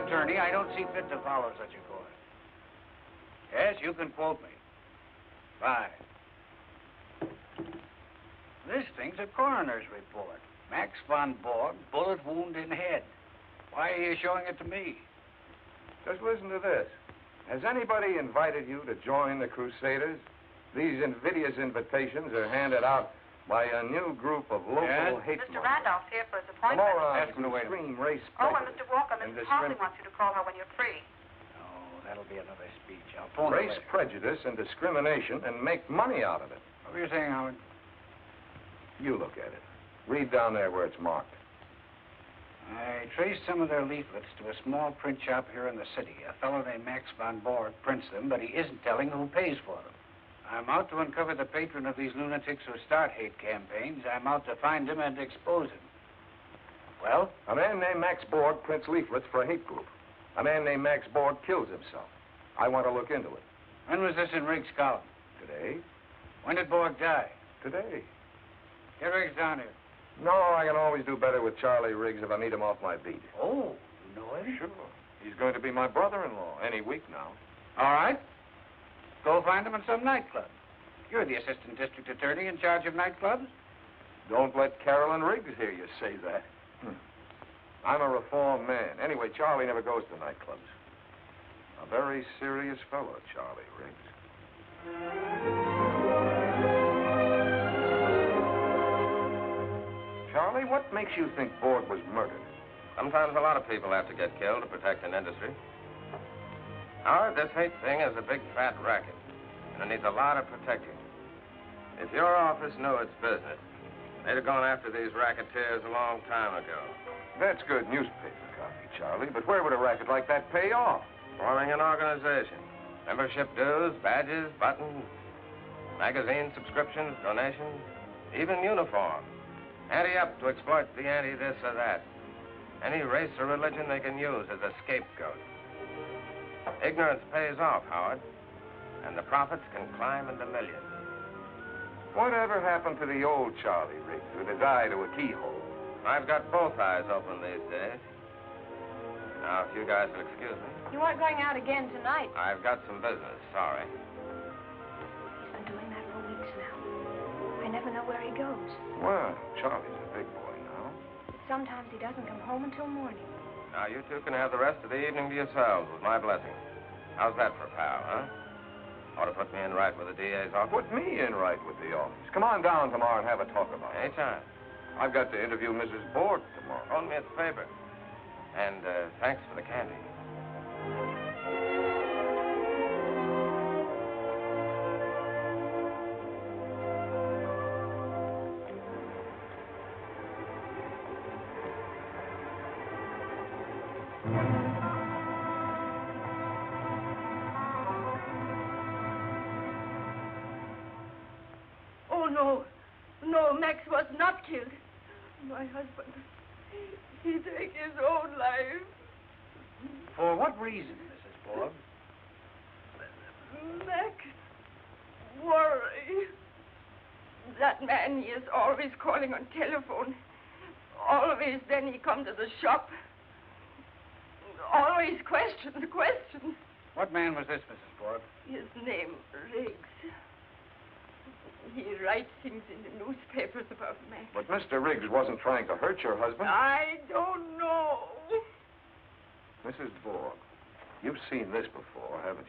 Attorney, I don't see fit to follow such a course. Yes, you can quote me. Fine. This thing's a coroner's report. Max von Borg, bullet wound in head. Why are you showing it to me? Just listen to this. Has anybody invited you to join the Crusaders? These invidious invitations are handed out by a new group of local hate Mr. Randolph's here for his appointment. Morons who scream race prejudice. And Mr. Walker, Mrs. Hartley wants you to call her when you're free. Oh, that'll be another speech. I'll phone her Race later. prejudice and discrimination and make money out of it. What were you saying, Howard? You look at it. Read down there where it's marked. I traced some of their leaflets to a small print shop here in the city. A fellow named Max von Borg prints them, but he isn't telling who pays for them. I'm out to uncover the patron of these lunatics who start hate campaigns. I'm out to find him and expose him. Well? A man named Max Borg prints leaflets for a hate group. A man named Max Borg kills himself. I want to look into it. When was this in Riggs' column? Today. When did Borg die? Today. Get Riggs down here. No, I can always do better with Charlie Riggs if I meet him off my beat. Oh, you know him? Sure. He's going to be my brother-in-law any week now. All right. Go find him in some nightclub. You're the assistant district attorney in charge of nightclubs. Don't let Carolyn Riggs hear you say that. I'm a reformed man. Anyway, Charlie never goes to nightclubs. A very serious fellow, Charlie Riggs. Charlie, what makes you think Borg was murdered? Sometimes a lot of people have to get killed to protect an industry. Howard, this hate thing is a big fat racket, and it needs a lot of protecting. If your office knew its business, they'd have gone after these racketeers a long time ago. That's good newspaper copy, Charlie, but where would a racket like that pay off? Forming an organization. Membership dues, badges, buttons, magazine subscriptions, donations, even uniforms. Anti-up to exploit the anti-this or that. Any race or religion they can use as a scapegoat. Ignorance pays off, Howard, and the profits can climb into millions. Whatever happened to the old Charlie Riggs with his eye to a keyhole? I've got both eyes open these days. Now, if you guys will excuse me. You aren't going out again tonight. I've got some business, sorry. He's been doing that for weeks now. I never know where he goes. Well, Charlie's a big boy now. But sometimes he doesn't come home until morning. Now, you two can have the rest of the evening to yourselves with my blessing. How's that for a pal, huh? Ought to put me in right with the DA's office. Put me in right with the office. Come on down tomorrow and have a talk about it. Anytime. I've got to interview Mrs. Borg tomorrow. Phone me a favor. And thanks for the candy. Oh, no. No, Max was not killed. My husband, he took his own life. For what reason, Mrs. Borg? Max, worry. That man, he is always calling on telephone. Always then he come to the shop. Always questions. What man was this, Mrs. Borg? His name, Riggs. He writes things in the newspapers about Max. But Mr. Riggs wasn't trying to hurt your husband. I don't know. Mrs. Borg, you've seen this before, haven't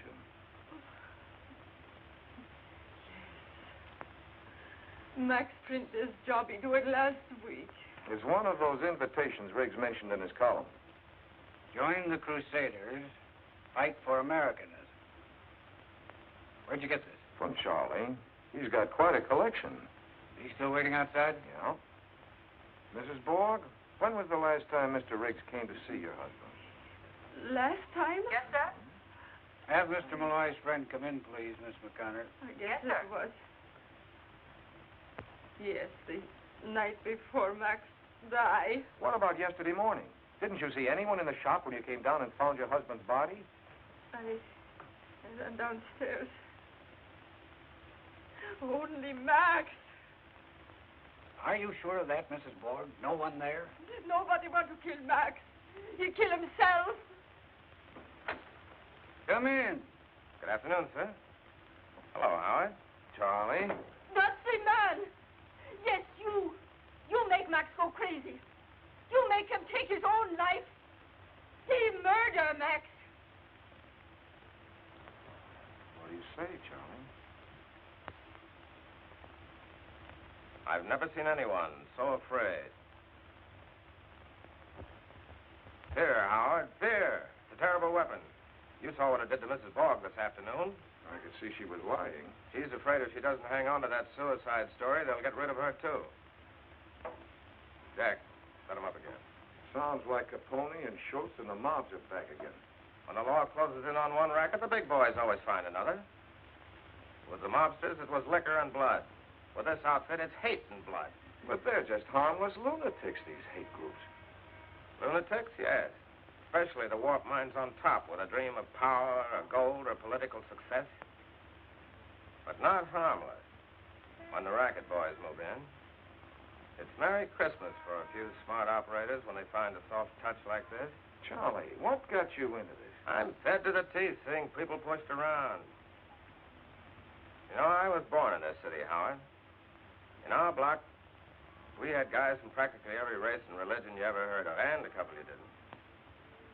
you? Max print this job. He do it last week. It's one of those invitations Riggs mentioned in his column. Join the Crusaders, fight for Americanism. Where'd you get this? From Charlie. He's got quite a collection. He's still waiting outside? Yeah. Mrs. Borg, when was the last time Mr. Riggs came to see your husband? Last time? Yes, sir? Have Mr. Malloy's friend come in, please, Miss McConnor. I guess Yes, sir. it was. Yes, the night before Max died. What about yesterday morning? Didn't you see anyone in the shop when you came down and found your husband's body? I ran downstairs. Only Max. Are you sure of that, Mrs. Borg? No one there? Nobody want to kill Max. He killed himself. Come in. Good afternoon, sir. Hello, Howard. Charlie? That's the man. Yes, you. You make Max go crazy. You make him take his own life. He murder Max. What do you say, Charlie? I've never seen anyone so afraid. Fear, Howard, fear. It's a terrible weapon. You saw what it did to Mrs. Borg this afternoon. I could see she was lying. She's afraid if she doesn't hang on to that suicide story, they'll get rid of her, too. Jack, set him up again. Sounds like Capone and Schultz and the mobs are back again. When the law closes in on one racket, the big boys always find another. With the mobsters, it was liquor and blood. With this outfit, it's hate and blood. But they're just harmless lunatics, these hate groups. Lunatics, yes. Especially the warped minds on top with a dream of power or gold or political success. But not harmless when the racket boys move in. It's Merry Christmas for a few smart operators when they find a soft touch like this. Charlie, what got you into this? I'm fed to the teeth seeing people pushed around. You know, I was born in this city, Howard. In our block, we had guys from practically every race and religion you ever heard of, and a couple you didn't.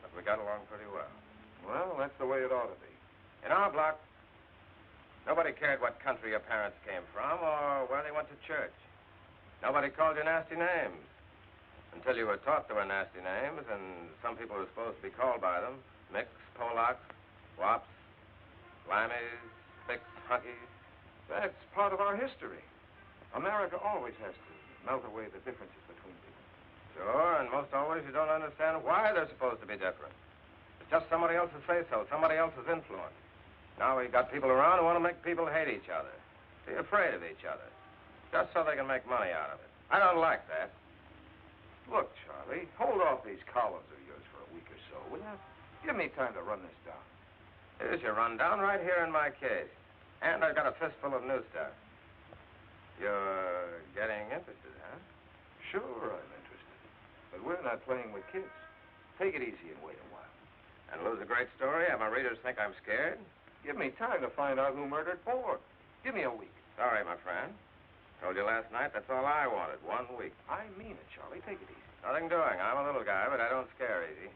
But we got along pretty well. Well, that's the way it ought to be. In our block, nobody cared what country your parents came from or where they went to church. Nobody called you nasty names until you were taught there were nasty names, and some people were supposed to be called by them. Micks, Polacks, Wops, Limeys, Spicks, Hunkies. That's part of our history. America always has to melt away the differences between people. Sure, and most always you don't understand why they're supposed to be different. It's just somebody else's say-so, somebody else's influence. Now we've got people around who want to make people hate each other, be afraid of each other, just so they can make money out of it. I don't like that. Look, Charlie, hold off these columns of yours for a week or so, will you? Give me time to run this down. Here's your rundown right here in my case. And I've got a fistful of new stuff. You're getting interested, huh? Sure, I'm interested. But we're not playing with kids. Take it easy and wait a while. And lose a great story? Have my readers think I'm scared? Give me time to find out who murdered Borg. Give me a week. Sorry, my friend. Told you last night that's all I wanted, 1 week. I mean it, Charlie. Take it easy. Nothing doing. I'm a little guy, but I don't scare easy.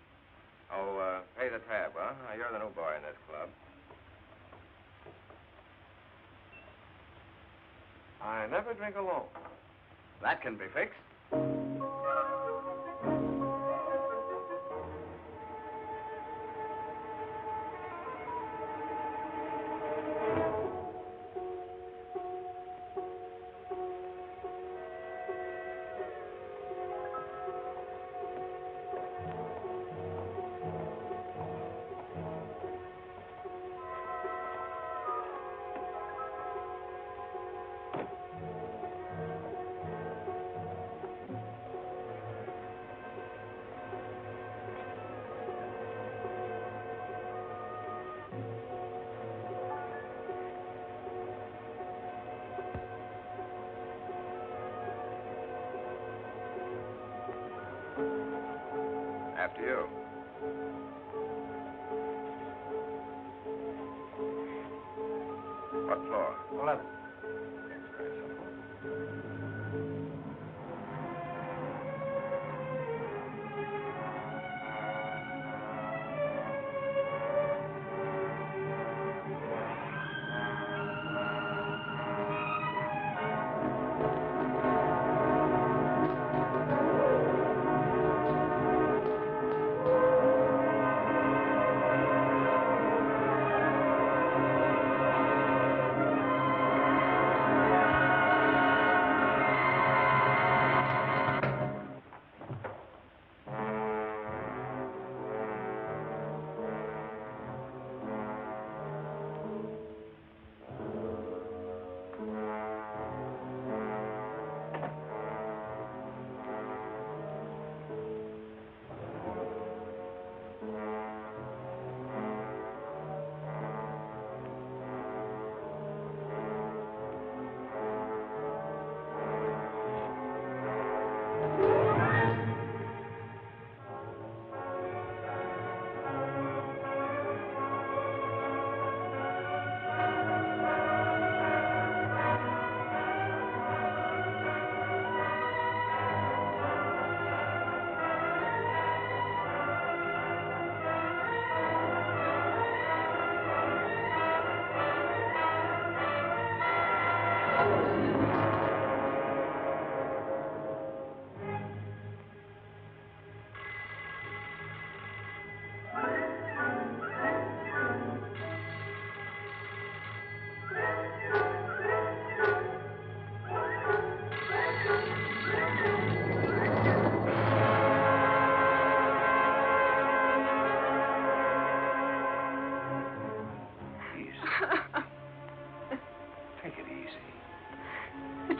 Oh, pay the tab, huh? You're the new boy in this club. I never drink alone. That can be fixed. After you. What floor? 11. That's very simple.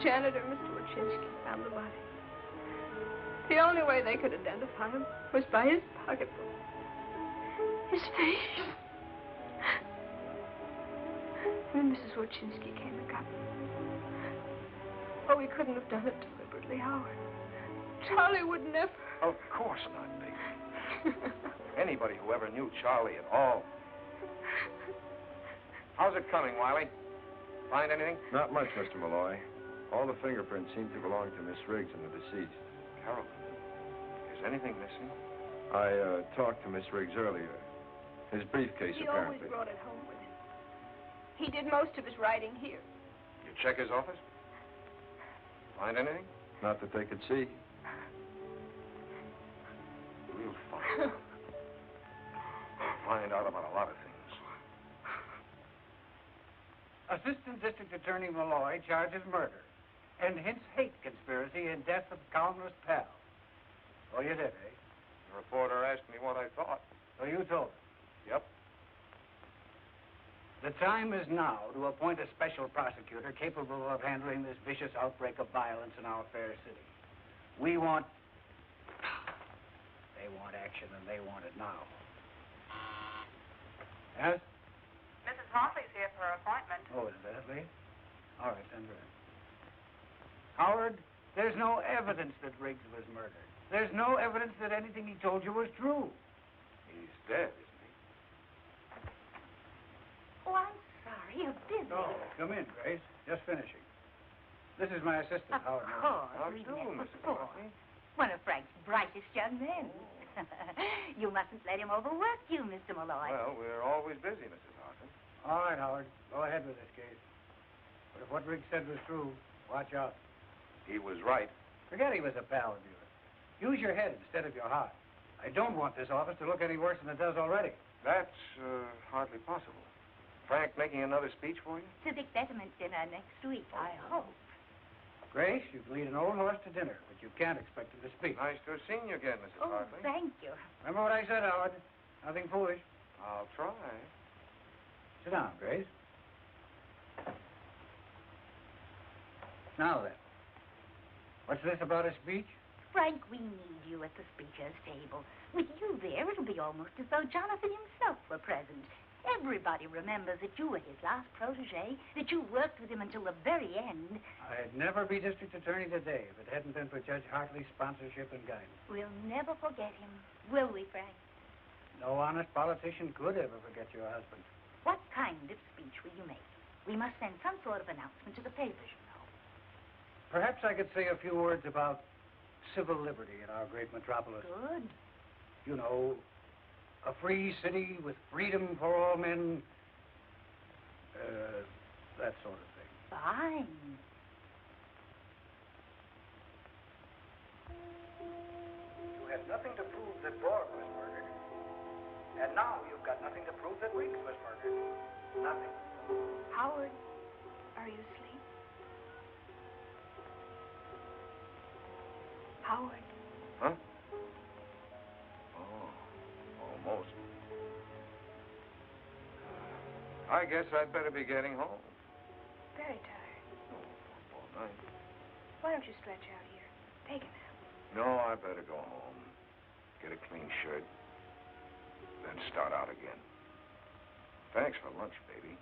janitor, Mr. Wachinski, found the body. The only way they could identify him was by his pocketbook. His face. When Mrs. Wachinski came and got me. Oh, he couldn't have done it deliberately, Howard. Charlie would never. Of course not, baby. Anybody who ever knew Charlie at all. How's it coming, Wiley? Find anything? Not much, Mr. Malloy. All the fingerprints seem to belong to Miss Riggs and the deceased. Carol, is anything missing? I talked to Miss Riggs earlier. His briefcase, He apparently. always brought it home with him. He did most of his writing here. You check his office? Find anything? Not that they could see. We'll find out. Find out about a lot of things. Assistant District Attorney Malloy charges murder and hints hate conspiracy and death of columnist Pal. Oh, you did, eh? The reporter asked me what I thought. So you told him. Yep. The time is now to appoint a special prosecutor capable of handling this vicious outbreak of violence in our fair city. We want... They want action, and they want it now. Yes? Mrs. Hartley's here for her appointment. Oh, is that, Lee? All right, send her in. Howard, there's no evidence that Riggs was murdered. There's no evidence that anything he told you was true. He's dead, isn't he? Oh, I'm sorry. You're busy. Oh, come in, Grace. Just finishing. This is my assistant, Of Howard. course. How we do, met Mrs. before. Hartley? One of Frank's brightest young men. You mustn't let him overwork you, Mr. Malloy. Well, we're always busy, Mrs. Hartley. All right, Howard. Go ahead with this case. But if what Riggs said was true, watch out. He was right. Forget he was a pal of yours. Use your head instead of your heart. I don't want this office to look any worse than it does already. That's hardly possible. Frank making another speech for you? Civic betterment dinner next week, I hope. Grace, you can lead an old horse to dinner, but you can't expect him to speak. Nice to have seen you again, Mrs. Oh, Hartley. thank you. Remember what I said, Howard? Nothing foolish. I'll try. Sit down, Grace. Now then, what's this about a speech? Frank, we need you at the speaker's table. With you there, it'll be almost as though Jonathan himself were present. Everybody remembers that you were his last protege, that you worked with him until the very end. I'd never be district attorney today if it hadn't been for Judge Hartley's sponsorship and guidance. We'll never forget him, will we, Frank? No honest politician could ever forget your husband. What kind of speech will you make? We must send some sort of announcement to the papers, you know. Perhaps I could say a few words about civil liberty in our great metropolis. Good. You know, a free city with freedom for all men. That sort of thing. Fine. You had nothing to prove that Borg was murdered. And now you've got nothing to prove that Riggs was murdered. Nothing. Howard, are you asleep? Howard. Huh? Oh, almost. I guess I'd better be getting home. Very tired. All night. Why don't you stretch out here? Take a nap. No, I better go home. Get a clean shirt. Then start out again. Thanks for lunch, baby.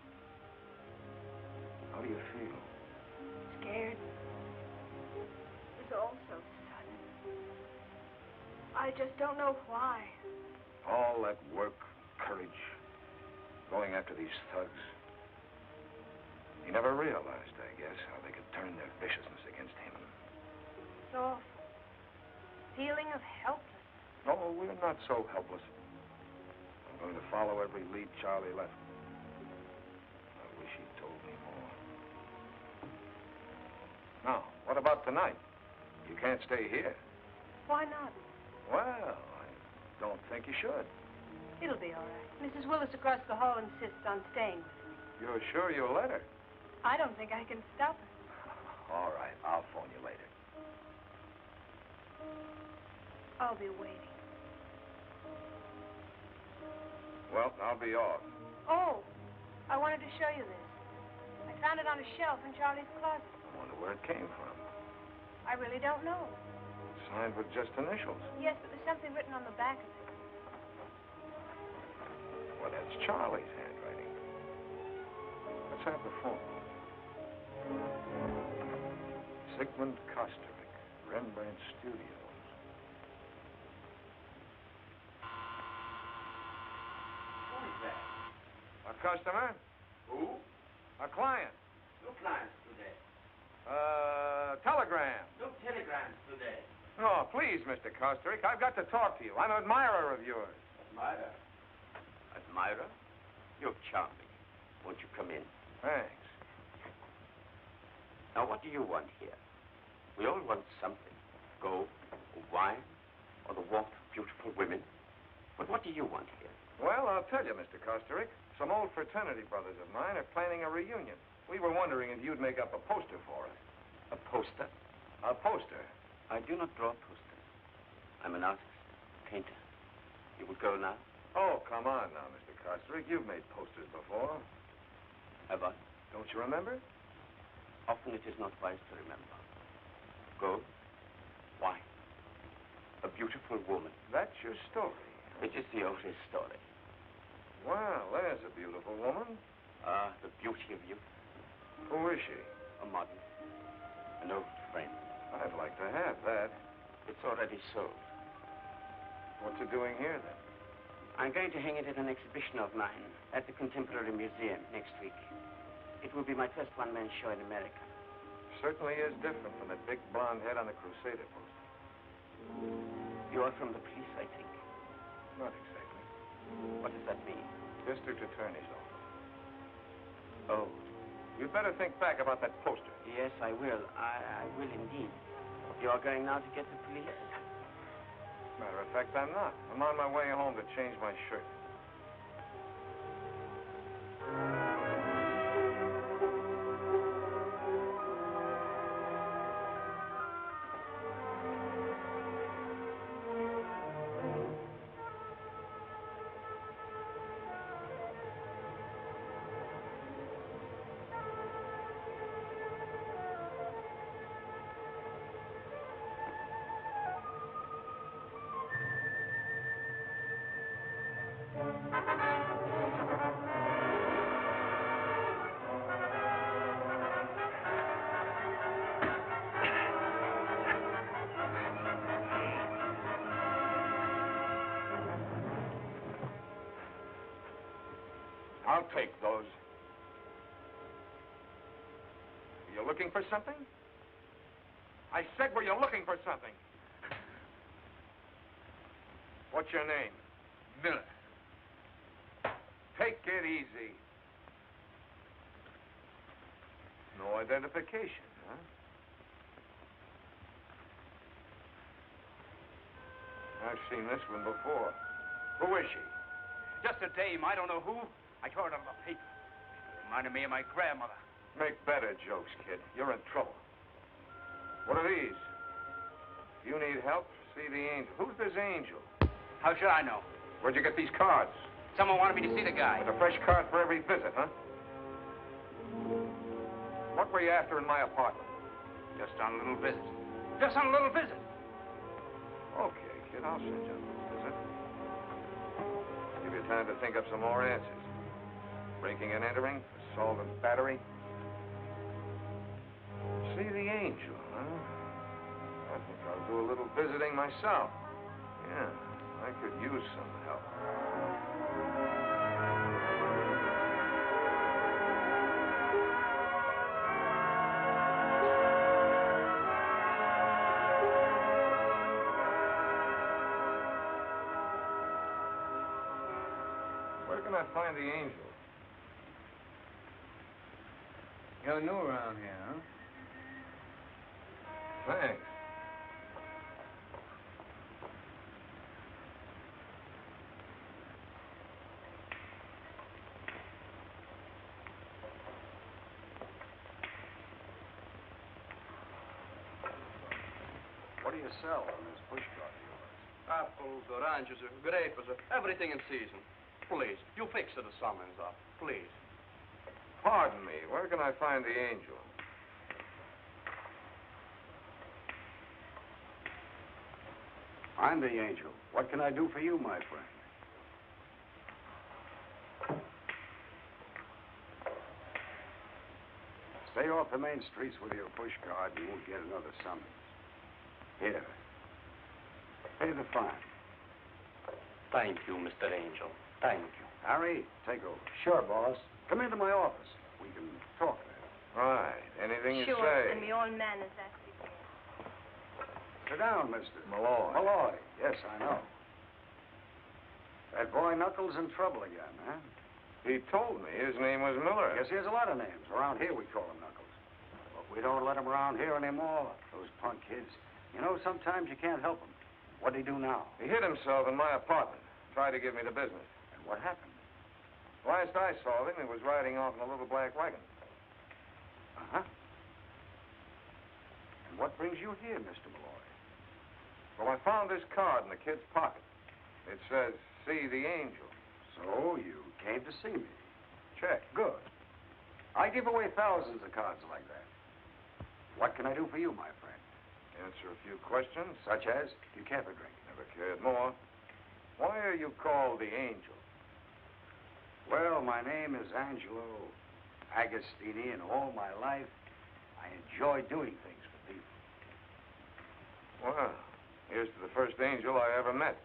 How do you feel? Scared. It's all so sudden. I just don't know why. All that work, courage, going after these thugs. He never realized, I guess, how they could turn their viciousness against him. It's awful. Feeling of helplessness. No, we're not so helpless. I'm going to follow every lead Charlie left. I wish he'd told me more. Now, what about tonight? You can't stay here. Why not? Well, I don't think you should. It'll be all right. Mrs. Willis across the hall insists on staying with me. You're sure you'll let her? I don't think I can stop her. All right, I'll phone you later. I'll be waiting. Well, I'll be off. Oh, I wanted to show you this. I found it on a shelf in Charlie's closet. Wonder where it came from. I really don't know. Signed with just initials. Yes, but there's something written on the back of it. Well, that's Charlie's handwriting. Let's have the phone. Sigmund Kosterik, Rembrandt Studios. Who is that? A customer? Who? A client. No clients today. Telegram. No telegrams today. No, please, Mr. Kosterik, I've got to talk to you. I'm an admirer of yours. Admirer? Admirer? You're charming. Won't you come in? Thanks. Now, what do you want here? We all want something. Gold, or wine, or the warmth of beautiful women. But what do you want here? Well, I'll tell you, Mr. Kosterik. Some old fraternity brothers of mine are planning a reunion. We were wondering if you'd make up a poster for us. A poster? A poster? I do not draw posters. I'm an artist, a painter. You will go now? Oh, come on now, Mr. Kosterik. You've made posters before. Have I? Don't you remember? Often it is not wise to remember. Go. Why? A beautiful woman. That's your story. It is the oldest story. Well, there's a beautiful woman. Ah, the beauty of youth. Who is she? A model. An old friend. I'd like to have that. It's already sold. What's it doing here, then? I'm going to hang it at an exhibition of mine at the Contemporary Museum next week. It will be my first one-man show in America. Certainly is different from that big blonde head on the Crusader poster. You are from the police, I think. Not exactly. What does that mean? District Attorney's Office. Oh, You'd better think back about that poster. yes, I will. I will indeed. You are going now to get the police? Matter of fact, I'm not. I'm on my way home to change my shirt. I'll take those. Were you looking for something? I said, were you looking for something? What's your name? Miller. Take it easy. No identification, huh? I've seen this one before. Who is she? Just a dame. I don't know who. I tore it out of the paper. It reminded me of my grandmother. Make better jokes, kid. You're in trouble. What are these? If you need help, see the angel. Who's this angel? How should I know? Where'd you get these cards? Someone wanted me to see the guy. With a fresh card for every visit, huh? What were you after in my apartment? Just on a little visit. Just on a little visit. Okay, kid, I'll send you a little visit. Give you time to think up some more answers. Breaking and entering, assault and battery. See the angel, huh? I think I'll do a little visiting myself. Yeah, I could use some help. Where can I find the angel? You're new around here, huh? Thanks. What do you sell on this bush cart of yours? Apples, oranges, grapes, everything in season. Please, you fix the summons up, please. Pardon me, where can I find the angel? I'm the angel. What can I do for you, my friend? Stay off the main streets with your push card and you won't get another summons. Here. Pay the fine. Thank you, Mr. Angel. Thank you. Harry, take over. Sure, boss. Come into my office. We can talk there. Right. Anything you Sure, say. and me all manners as before. Sit down, Mr. Malloy. Malloy. Yes, I know. That boy Knuckles in trouble again, huh? He told me his name was Miller. Yes, he has a lot of names. Around here we call him Knuckles. But we don't let him around here anymore. Those punk kids. You know, sometimes you can't help them. What'd he do now? He hid himself in my apartment. Tried to give me the business. And what happened? Last I saw him, he was riding off in a little black wagon. Uh-huh. And what brings you here, Mr. Malloy? Well, I found this card in the kid's pocket. It says, see the angel. So you came to see me. Check. Good. I give away thousands of cards like that. What can I do for you, my friend? Answer a few questions. Such as, do you care for drinking? Never cared more. Why are you called the angel? Well, my name is Angelo Agostini, and all my life, I enjoy doing things for people. Well, here's to the first angel I ever met.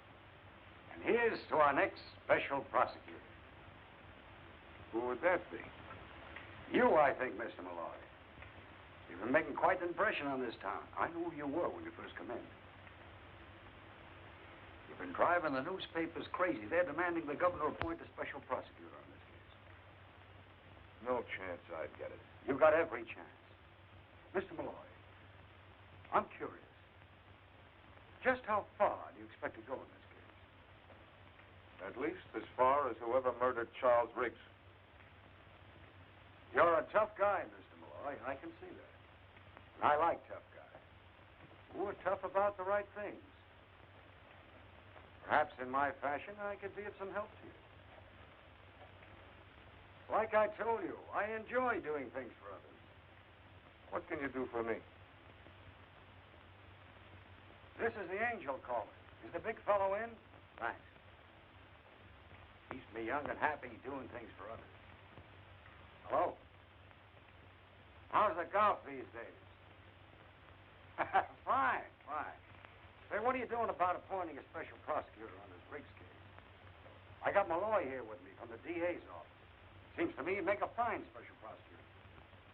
And here's to our next special prosecutor. Who would that be? You, I think, Mr. Malloy. You've been making quite an impression on this town. I knew who you were when you first come in. You've been driving the newspapers crazy. They're demanding the governor appoint a special prosecutor on this case. No chance I'd get it. You've got every chance. Mr. Malloy, I'm curious. Just how far do you expect to go in this case? At least as far as whoever murdered Charles Riggs. You're a tough guy, Mr. Malloy. I can see that. And I like tough guys who are tough about the right things. Perhaps in my fashion, I could be of some help to you. Like I told you, I enjoy doing things for others. What can you do for me? This is the angel calling. Is the big fellow in? Thanks. Keeps me young and happy doing things for others. Hello? How's the golf these days? Fine, fine. Say, what are you doing about appointing a special prosecutor on this Riggs case? I got Malloy here with me from the DA's office. Seems to me you'd make a fine special prosecutor.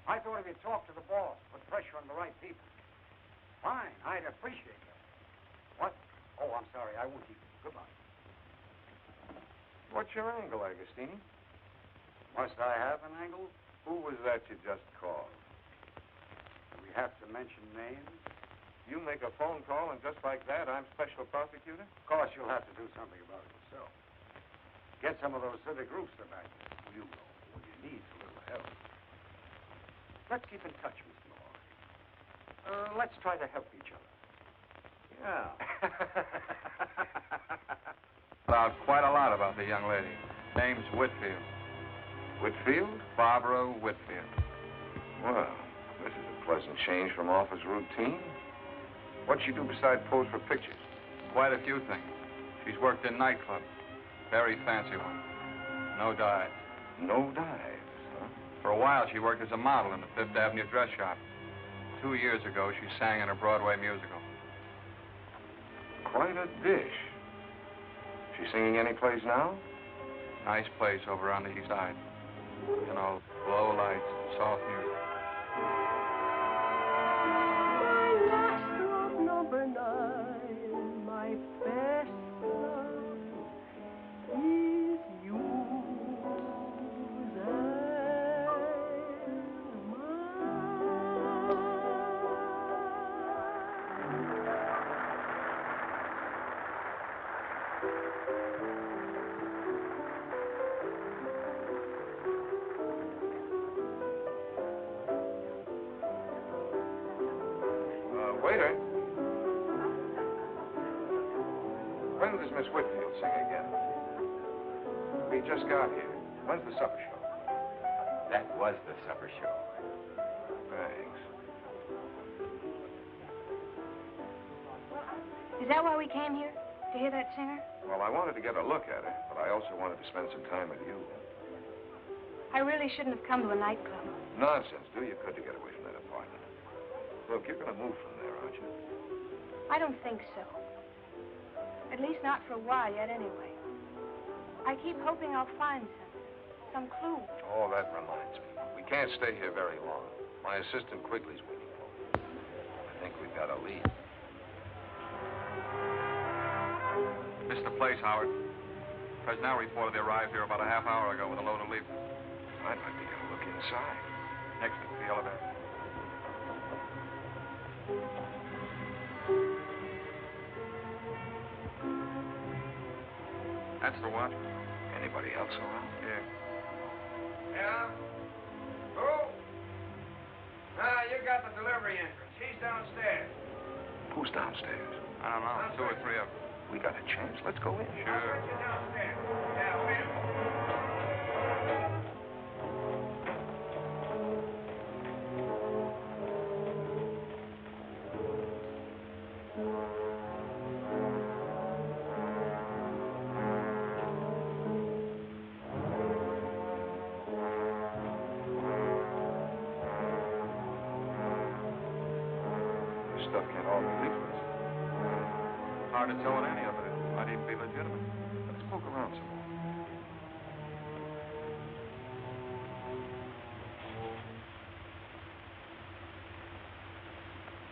I thought if you talked to the boss, put pressure on the right people. Fine, I'd appreciate that. What? Oh, I'm sorry. I won't keep you. Goodbye. What's your angle, Agostini? Must I have an angle? Who was that you just called? Do we have to mention names? You make a phone call, and just like that, I'm special prosecutor? Of course, you'll have to do something about it yourself. Get some of those civic groups to back you. You know, when you need a little help. Let's keep in touch, Mr. Malloy. Let's try to help each other. Yeah. Found quite a lot about the young lady. Name's Whitfield. Whitfield? Barbara Whitfield. Well, this is a pleasant change from office routine. What'd she do besides pose for pictures? Quite a few things. She's worked in nightclubs. Very fancy ones. No dives. No dives, huh? For a while, she worked as a model in the Fifth Avenue dress shop. 2 years ago, she sang in a Broadway musical. Quite a dish. She singing any place now? Nice place over on the east side. You know, low lights, soft music. Number 9, my best love is yours and mine. Waiter. When does Miss Whitfield sing again? We just got here. When's the supper show? That was the supper show. Thanks. Is that why we came here? To hear that singer? Well, I wanted to get a look at her, but I also wanted to spend some time with you. I really shouldn't have come to a nightclub. Nonsense. Do you could to get away from that apartment. Look, you're going to move from there, aren't you? I don't think so. At least not for a while yet, anyway. I keep hoping I'll find some clue. Oh, that reminds me. We can't stay here very long. My assistant Quigley's waiting for me. I think we've got a lead. Missed the place, Howard. Presnell reported they arrived here about a half hour ago with a load of leaflets. I'd like to get a look inside. Next to the elevator. That's the watchman. Anybody else around? Yeah. Yeah? Who? Ah, you got the delivery entrance. He's downstairs. Who's downstairs? I don't know. 2 or 3 of them. We got a chance. Let's go in. Sure. I'll you downstairs. Yeah, wait a minute. This stuff can't all be leaflets. Hard to tell what any of it is. Might even be legitimate. Let's poke around some more.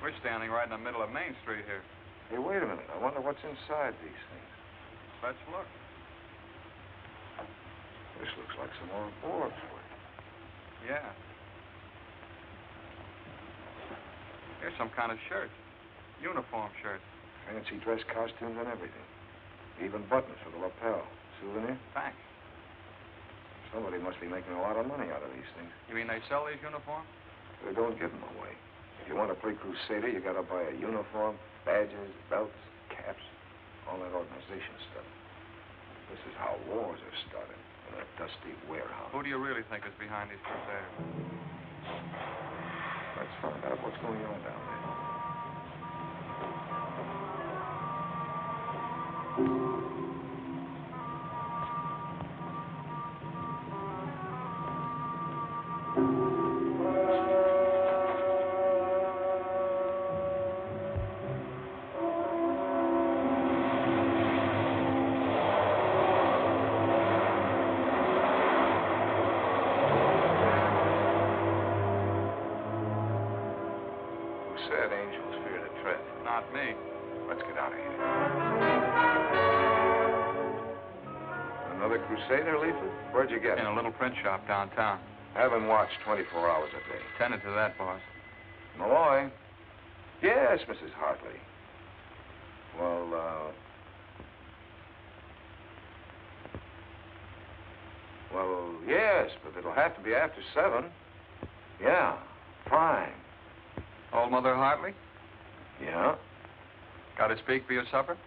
We're standing right in the middle of Main Street here. Hey, wait a minute. I wonder what's inside these things. Let's look. This looks like some more boards. Yeah. Here's some kind of shirt. Uniform shirt. Fancy dress costumes and everything. Even buttons for the lapel. Souvenir? Thanks. Somebody must be making a lot of money out of these things. You mean they sell these uniforms? They don't give them away. If you want to play Crusader, you got to buy a uniform, badges, belts, caps, all that organization stuff. This is how wars are started in a dusty warehouse. Who do you really think is behind these crusaders? Let's find out what's going on down there. Said angels fear the tread. Not me. Let's get out of here. Another Crusader leaflet? Where'd you get it? In a little print shop downtown. Have him watched 24 hours a day. Tended to that, boss. Malloy? Yes, Mrs. Hartley. Well, yes, but it'll have to be after 7. Yeah, fine. Old Mother Hartley? Yeah? Got to speak for your supper?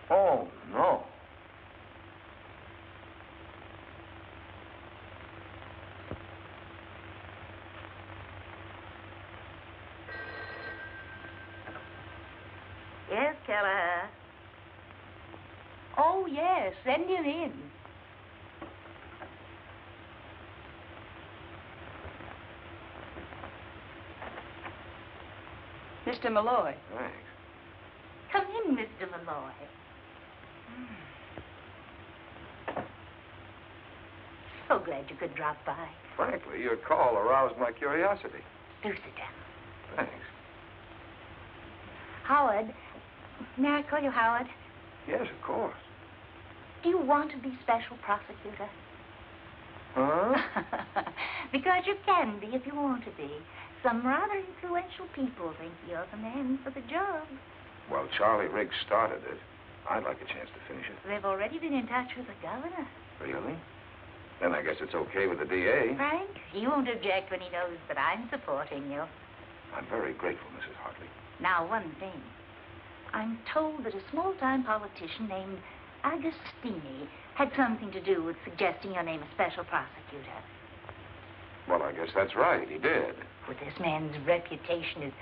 Oh, no. Yes, Keller. Oh, yes. Send him in. Mr. Malloy. Thanks. Come in, Mr. Malloy. So glad you could drop by. Frankly, your call aroused my curiosity. Do sit down. Thanks. Howard. May I call you Howard? Yes, of course. Do you want to be special prosecutor? Huh? Because you can be if you want to be. Some rather influential people think you're the man for the job. Well, Charlie Riggs started it. I'd like a chance to finish it. They've already been in touch with the governor. Really? Then I guess it's okay with the DA. Frank, he won't object when he knows that I'm supporting you. I'm very grateful, Mrs. Hartley. Now, one thing. I'm told that a small-time politician named Agostini had something to do with suggesting your name as special prosecutor. Well, I guess that's right. He did. But this man's reputation is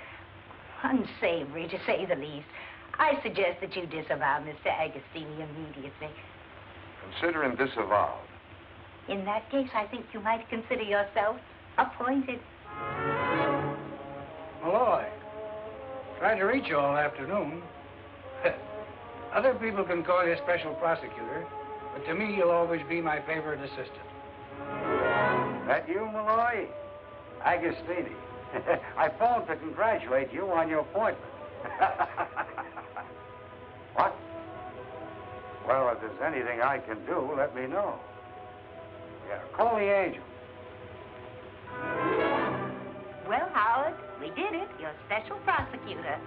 Unsavory, to say the least. I suggest that you disavow Mr. Agostini immediately. Consider him disavowed. In that case, I think you might consider yourself appointed. Malloy, tried to reach you all afternoon. Other people can call you special prosecutor, but to me, you'll always be my favorite assistant. That you, Malloy? Agostini. I phoned to congratulate you on your appointment. What? Well, if there's anything I can do, let me know. Yeah, call the angel. Well, Howard, we did it. You're special prosecutor.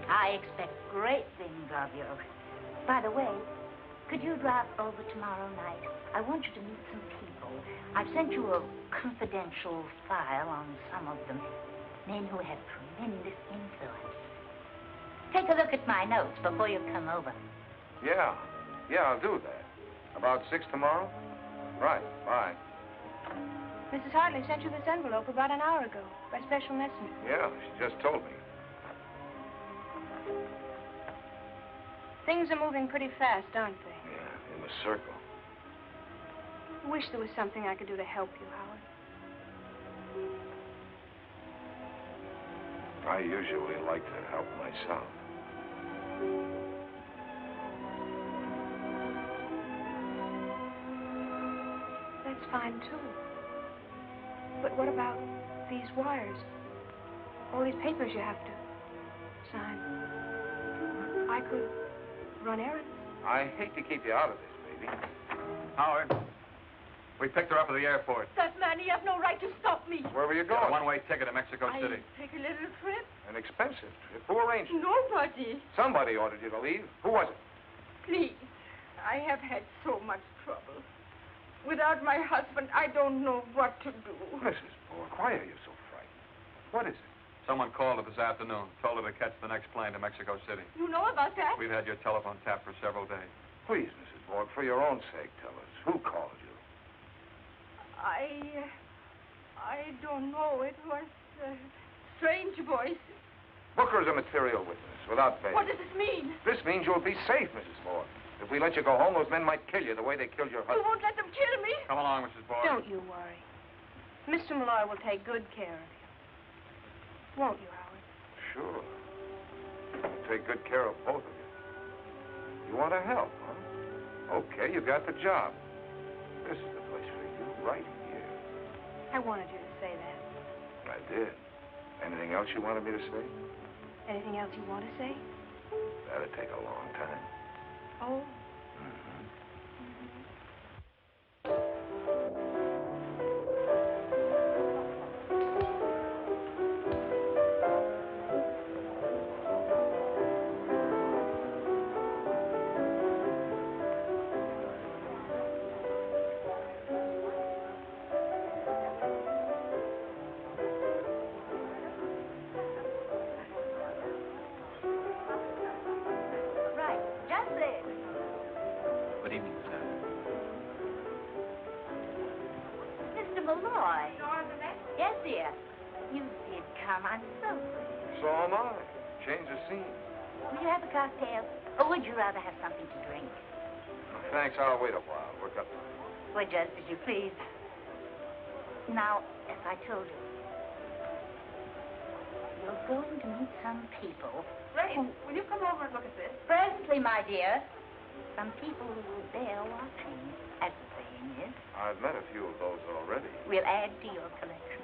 I expect great things of you. By the way, could you drop over tomorrow night? I want you to meet some people. I've sent you a confidential file on some of them. Men who have tremendous influence. Take a look at my notes before you come over. Yeah, I'll do that. About 6 tomorrow? Right, bye. Mrs. Hartley sent you this envelope about an hour ago by special messenger. Yeah, she just told me. Things are moving pretty fast, aren't they? Yeah, in the circle. I wish there was something I could do to help you, Howard. I usually like to help myself. That's fine, too. But what about these wires? All these papers you have to sign. I could run errands. I hate to keep you out of this, baby. Howard, we picked her up at the airport. That man, he has no right to stop me. Where were you Got a going? one-way ticket to Mexico City. Take a little trip. An expensive trip. Who arranged it? Nobody. Somebody ordered you to leave. Who was it? Please. I have had so much trouble. Without my husband, I don't know what to do. Mrs. Borg, why are you so frightened? What is it? Someone called her this afternoon, told her to catch the next plane to Mexico City. You know about that? We've had your telephone tapped for several days. Please, Mrs. Borg, for your own sake, tell us. Who called you? I don't know. It was a strange voice. Book her as a material witness, without bail. What does this mean? This means you'll be safe, Mrs. Borg. If we let you go home, those men might kill you the way they killed your You husband. won't let them kill me? Come along, Mrs. Borg. Don't you worry. Mr. Malloy will take good care of you. Won't you, Howard? Sure. I'll take good care of both of you. You want to help, huh? Okay, you got the job. This is the place for you, right here. I wanted you to say that. I did. Anything else you wanted me to say? Anything else you want to say? That'd take a long time. Oh. Right, just this. Good evening, sir. Mr. Malloy. Yes, dear. You did come. I'm so glad. So am I. Change the scene. Will you have a cocktail? Or would you rather have something to drink? Thanks, I'll wait a while. Look up. Well, just as you please. Now, as I told you, you're going to meet some people. Grace, will you come over and look at this? Presently, my dear. Some people who will bear watching, as the saying is. I've met a few of those already. We'll add to your collection.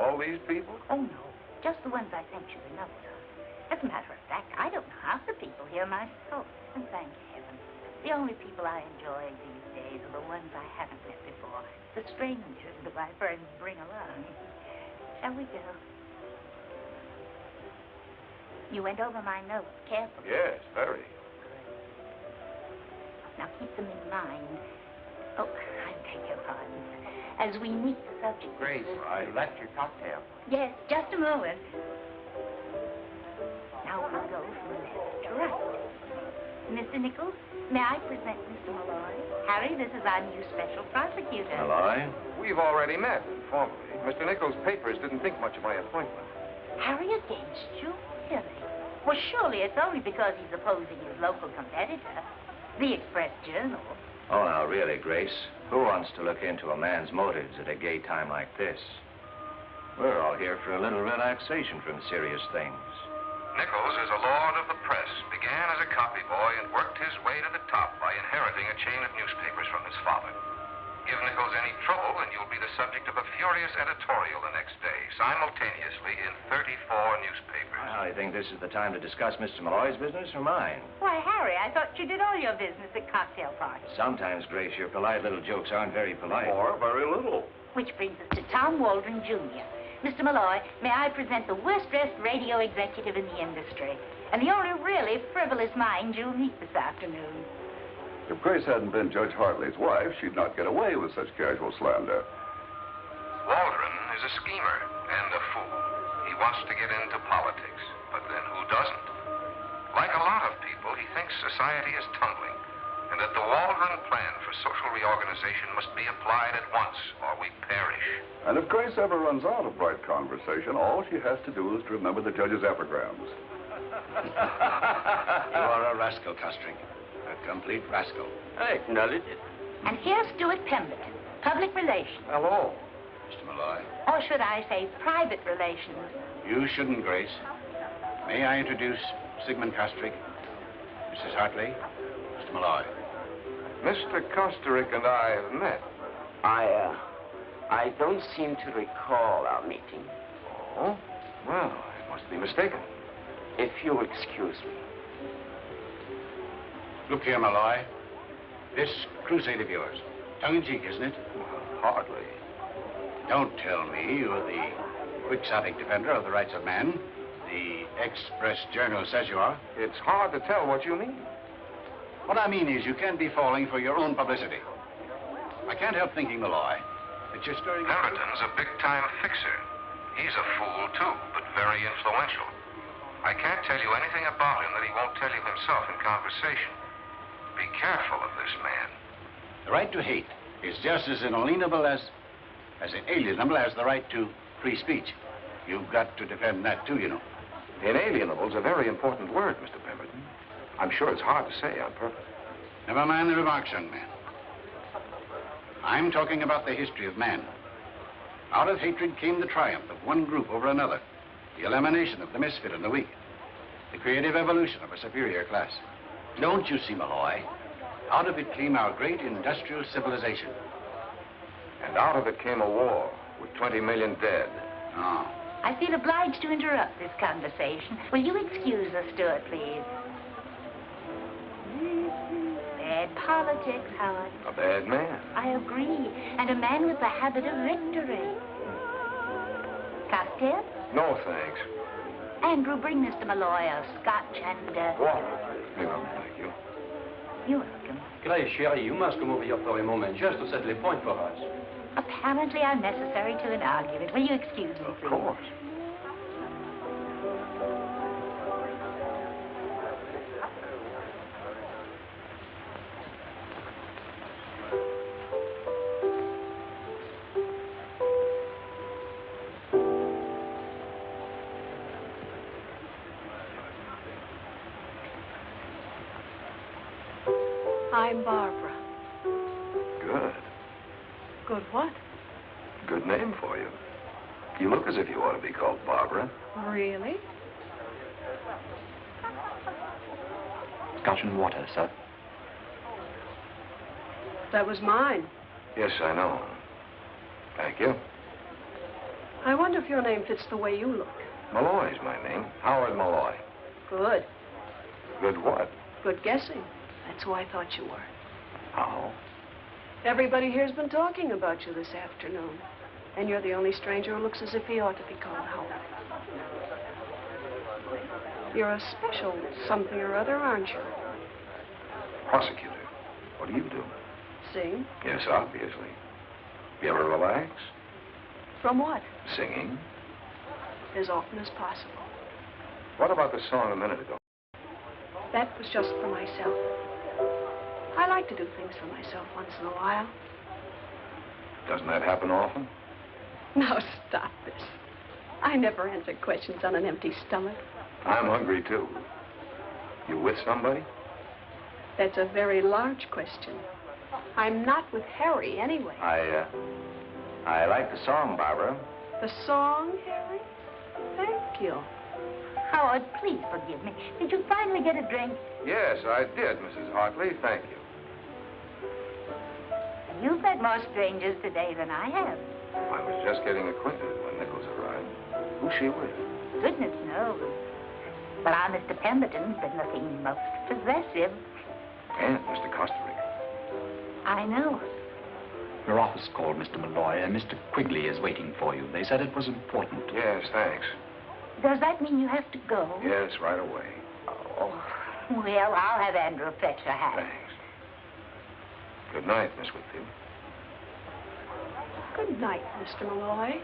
All these people? Oh, no. Just the ones I sent you the notes of. As a matter of fact, I don't know half the people here myself. And thank heaven. The only people I enjoy these days are the ones I haven't met before. The strangers that my friends bring along. Shall we go? You went over my notes carefully. Yes, very. Now keep them in mind. Oh, I beg your pardon. As we meet the subject. Grace, I left your cocktail. Yes, just a moment. Now we'll go from left to right. Mr. Nichols, may I present Mr. Malloy? Harry, this is our new special prosecutor. We've already met, informally. Mr. Nichols' papers didn't think much of my appointment. Harry against you? Really? Well, surely it's only because he's opposing his local competitor, the Express Journal. Oh, now, really, Grace, who wants to look into a man's motives at a gay time like this? We're all here for a little relaxation from serious things. Nichols is a lord of the press, began as a copy boy and worked his way to the top by inheriting a chain of newspapers from his father. Give Nichols any trouble and you'll be the subject of a furious editorial the next day, simultaneously in 34 newspapers. I think this is the time to discuss Mr. Malloy's business or mine. Why, Harry, I thought you did all your business at cocktail parties. Sometimes, Grace, your polite little jokes aren't very polite. Or very little. Which brings us to Tom Waldron, Jr. Mr. Malloy, may I present the worst-dressed radio executive in the industry, and the only really frivolous mind you'll meet this afternoon. If Grace hadn't been Judge Hartley's wife, she'd not get away with such casual slander. Waldron is a schemer and a fool. He wants to get into politics, but then who doesn't? Like a lot of people, he thinks society is tumbling, and that the Waldron plan for social reorganization must be applied at once, or we perish. And if Grace ever runs out of bright conversation, all she has to do is to remember the judge's epigrams. You are a rascal, Costring. A complete rascal. I acknowledge it. And here's Stuart Pemberton, public relations. Hello. Mr. Malloy. Or should I say private relations? You shouldn't, Grace. May I introduce Sigmund Kostrick, Mrs. Hartley, Mr. Malloy. Mr. Kosterick and I have met. I don't seem to recall our meeting. Oh? Well, I must be mistaken. If you'll excuse me. Look here, Malloy. This crusade of yours, tongue-in-cheek, isn't it? Well, hardly. Don't tell me you're the quixotic defender of the rights of man. The Express Journal says you are. It's hard to tell what you mean. What I mean is you can't be falling for your own publicity. I can't help thinking, Malloy, that you're stirring... Pemberton's a big-time fixer. He's a fool, too, but very influential. I can't tell you anything about him that he won't tell you himself in conversation. Be careful of this man. The right to hate is just as inalienable as inalienable as the right to free speech. You've got to defend that, too, you know. Inalienable's a very important word, Mr. Pemberton. I'm sure it's hard to say on purpose. Never mind the remarks, young man. I'm talking about the history of man. Out of hatred came the triumph of one group over another, the elimination of the misfit and the weak, the creative evolution of a superior class. Don't you see, Malloy? Out of it came our great industrial civilization. And out of it came a war with 20 million dead. Oh. I feel obliged to interrupt this conversation. Will you excuse us, Stuart, please? Bad politics, Howard. A bad man. I agree. And a man with the habit of victory. Cocktail? No, thanks. Andrew, bring Mr. Malloy a scotch and, Water. No, thank you. You're welcome. Grace, chérie, you must come over here for a moment, just to settle a point for us. Apparently unnecessary to an argument. Will you excuse me, please? Of course. I'm Barbara. Good. Good what? Good name for you. You look as if you ought to be called Barbara. Really? Scotch and water, sir. That was mine. Yes, I know. Thank you. I wonder if your name fits the way you look. Malloy's my name. Howard Malloy. Good. Good what? Good guessing. That's who I thought you were. How? Everybody here's been talking about you this afternoon. And you're the only stranger who looks as if he ought to be called Howard. You're a special something or other, aren't you? Prosecutor. What do you do? Sing? Yes, obviously. You ever relax? From what? Singing. As often as possible. What about the song a minute ago? That was just for myself. I like to do things for myself once in a while. Doesn't that happen often? Now, stop this. I never answer questions on an empty stomach. I'm hungry, too. You with somebody? That's a very large question. I'm not with Harry, anyway. I like the song, Barbara. The song, Harry? Thank you. Howard, please forgive me. Did you finally get a drink? Yes, I did, Mrs. Hartley. Thank you. You've met more strangers today than I have. I was just getting acquainted when Nichols arrived. Who's she with? Goodness knows. But our Mr. Pemberton's been looking most possessive. And Mr. Costerick. I know. Your office called, Mr. Malloy, and Mr. Quigley is waiting for you. They said it was important. Yes, thanks. Does that mean you have to go? Yes, right away. Oh, well, I'll have Andrew fetch a hat. Thanks. Good night, Miss Whitfield. Good night, Mr. Malloy.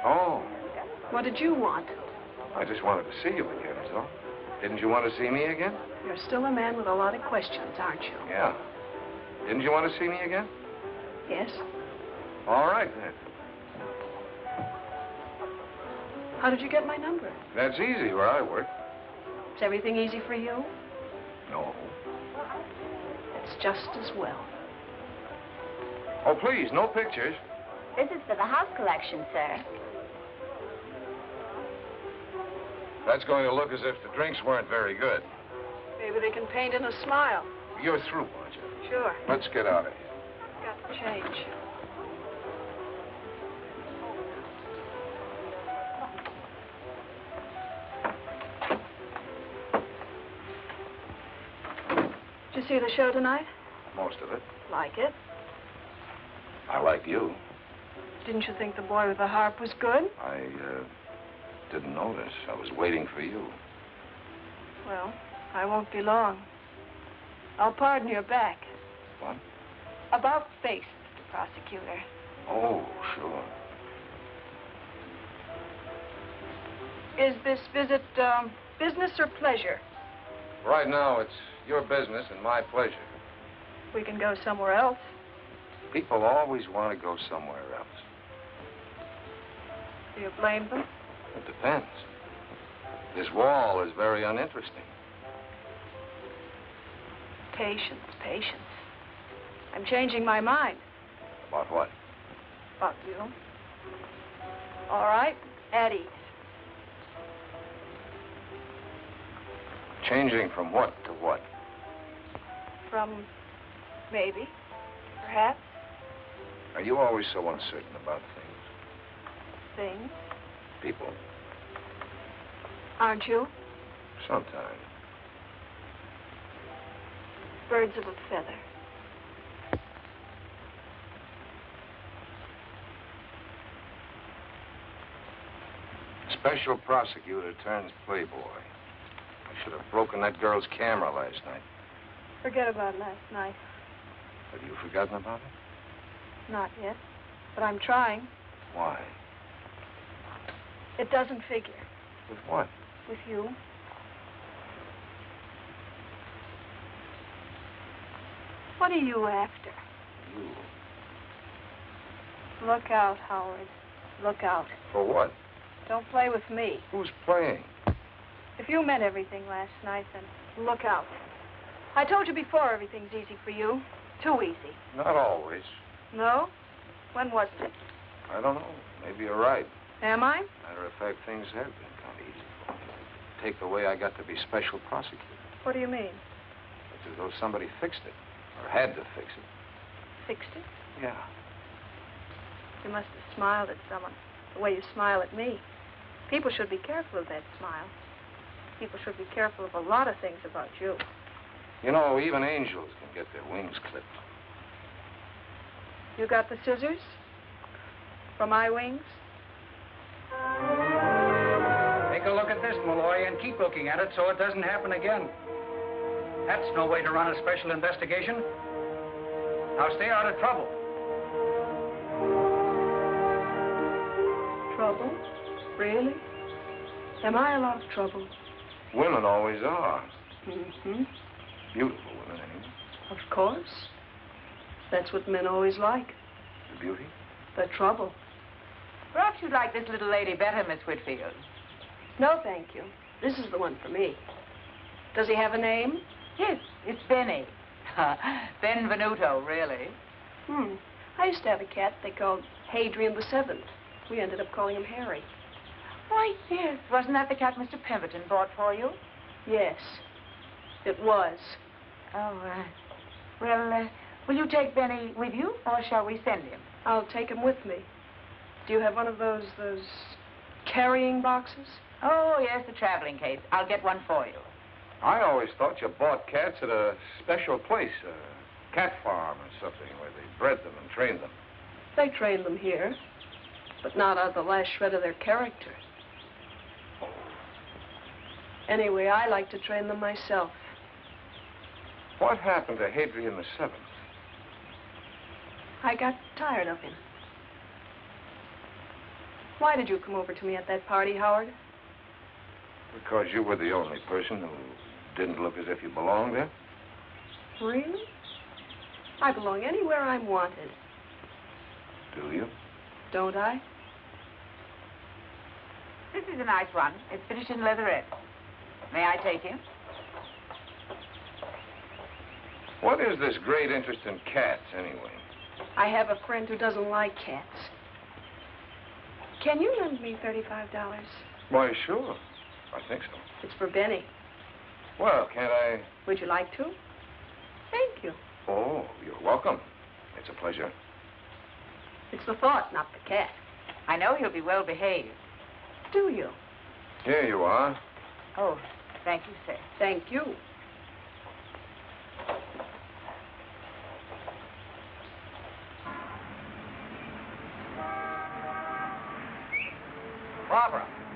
Oh, What did you want? I just wanted to see you again, is all. Didn't you want to see me again? You're still a man with a lot of questions, aren't you? Yeah. Didn't you want to see me again? Yes. All right, then. How did you get my number? That's easy where I work. Is everything easy for you? No. It's just as well. Oh, please, no pictures. This is for the house collection, sir. That's going to look as if the drinks weren't very good. Maybe they can paint in a smile. You're through, aren't you? Sure. Let's get out of here. Got the change. Did you see the show tonight? Most of it. Like it? I like you. Didn't you think the boy with the harp was good? I didn't notice. I was waiting for you. Well, I won't be long. I'll pardon your back. What? About face, Mr. Prosecutor. Oh, sure. Is this visit business or pleasure? Right now, it's your business and my pleasure. We can go somewhere else. People always want to go somewhere else. Do you blame them? It depends. This wall is very uninteresting. Patience, patience. I'm changing my mind. About what? About you. All right, at ease. Changing from what to what? From maybe, perhaps, Are you always so uncertain about things? things. People? Aren't you? Sometimes. Birds of a feather. Special prosecutor turns playboy. I should have broken that girl's camera last night. Forget about last night. Have you forgotten about it? Not yet, but I'm trying. Why? It doesn't figure. With what? With you. What are you after? You. Look out, Howard. Look out. For what? Don't play with me. Who's playing? If you meant everything last night, then look out. I told you before everything's easy for you. Too easy. Not always. No? When was it? I don't know. Maybe you're right. Am I? Matter of fact, things have been kind of easy for me. Take the way I got to be special prosecutor. What do you mean? It's as though somebody fixed it. Or had to fix it. Fixed it? Yeah. You must have smiled at someone the way you smile at me. People should be careful of that smile. People should be careful of a lot of things about you. You know, even angels can get their wings clipped. You got the scissors? For my wings? Take a look at this, Malloy, and keep looking at it so it doesn't happen again. That's no way to run a special investigation. Now stay out of trouble. Trouble? Really? Am I a lot of trouble? Women always are. Mm-hmm. Beautiful women, anyway. Of course. That's what men always like. The beauty? The trouble. Perhaps you'd like this little lady better, Miss Whitfield. No, thank you. This is the one for me. Does he have a name? Yes, it's Benny. Benvenuto, really. I used to have a cat they called Hadrian the Seventh. We ended up calling him Harry. Why, yes. Wasn't that the cat Mr. Pemberton bought for you? Yes, it was. Oh, well, will you take Benny with you, or shall we send him? I'll take him with me. Do you have one of those carrying boxes? Oh, yes, the traveling case. I'll get one for you. I always thought you bought cats at a special place, a cat farm or something, where they bred them and trained them. They train them here, but not out of the last shred of their character. Anyway, I like to train them myself. What happened to Hadrian the Seventh? I got tired of him. Why did you come over to me at that party, Howard? Because you were the only person who didn't look as if you belonged there? Really? I belong anywhere I'm wanted. Do you? Don't I? This is a nice one. It's finished in leatherette. May I take him? What is this great interest in cats, anyway? I have a friend who doesn't like cats. Can you lend me $35? Why, sure. I think so. It's for Benny. Well, can't I... Would you like to? Thank you. Oh, you're welcome. It's a pleasure. It's the thought, not the cat. I know he'll be well behaved. Do you? Here you are. Oh, thank you, sir. Thank you.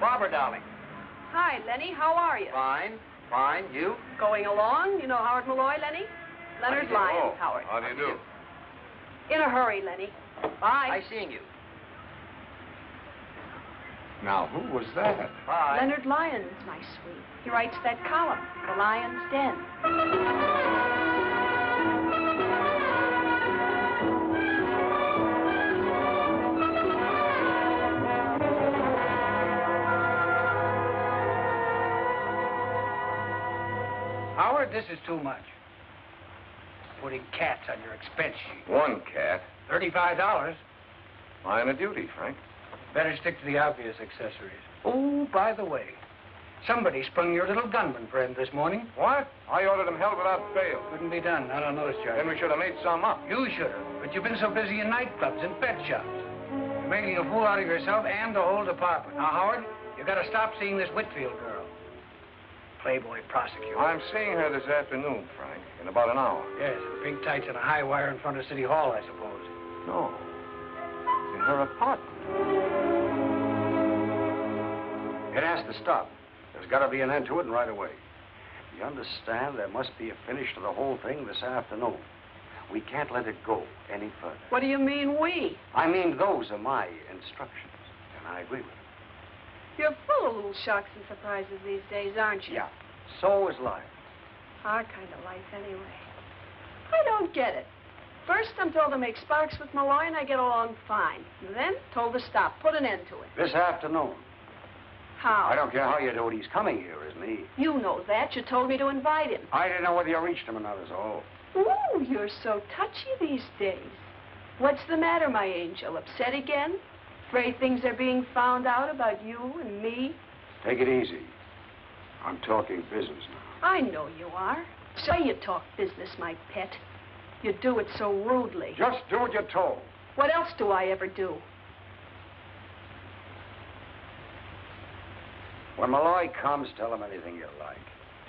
Barbara, darling. Hi, Lenny. How are you? Fine. You? Going along? You know Howard Malloy, Lenny? Leonard Lyons, Oh, Howard. how do you do? In a hurry, Lenny. Bye. Nice seeing you. Now, who was that? Bye. Leonard Lyons, my sweet. He writes that column, The Lion's Den. Howard, this is too much. Putting cats on your expense sheet. One cat. $35. Line of duty, Frank. Better stick to the obvious accessories. Oh, by the way, somebody sprung your little gunman friend this morning. What? I ordered him held without bail. Couldn't be done. Not on those charges. Then we should have made some up. You should have, but you've been so busy in nightclubs and pet shops. You're making a fool out of yourself and the whole department. Now, Howard, you got to stop seeing this Whitfield girl. Playboy prosecutor. I'm seeing her this afternoon, Frank, in about an hour. Yes, the pink tights and a high wire in front of City Hall, I suppose. No. In her apartment. It has to stop. There's got to be an end to it, and right away. You understand? There must be a finish to the whole thing this afternoon. We can't let it go any further. What do you mean, we? I mean, those are my instructions, and I agree with them. You're full of little shocks and surprises these days, aren't you? Yeah. So is life. Our kind of life, anyway. I don't get it. First, I'm told to make sparks with Malloy, and I get along fine. And then, told to stop, put an end to it. This afternoon. How? I don't care how you do it. He's coming here, isn't he? You know that. You told me to invite him. I didn't know whether you reached him or not, is all. Ooh, you're so touchy these days. What's the matter, my angel? Upset again? Afraid things are being found out about you and me? Take it easy. I'm talking business now. I know you are. So you talk business, my pet. You do it so rudely. Just do what you're told. What else do I ever do? When Malloy comes, tell him anything you like.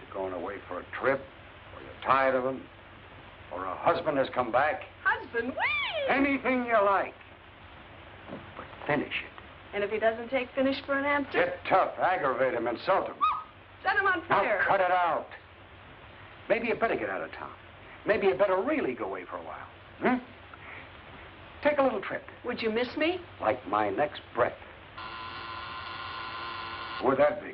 You're going away for a trip, or you're tired of him, or a husband has come back. Husband, wait! Anything you like. But finish it. And if he doesn't take finish for an answer? Get tough, aggravate him, insult him. Set him on fire. Now cut it out. Maybe you better get out of town. Maybe you better really go away for a while. Hmm? Take a little trip. Would you miss me? Like my next breath. Who would that be?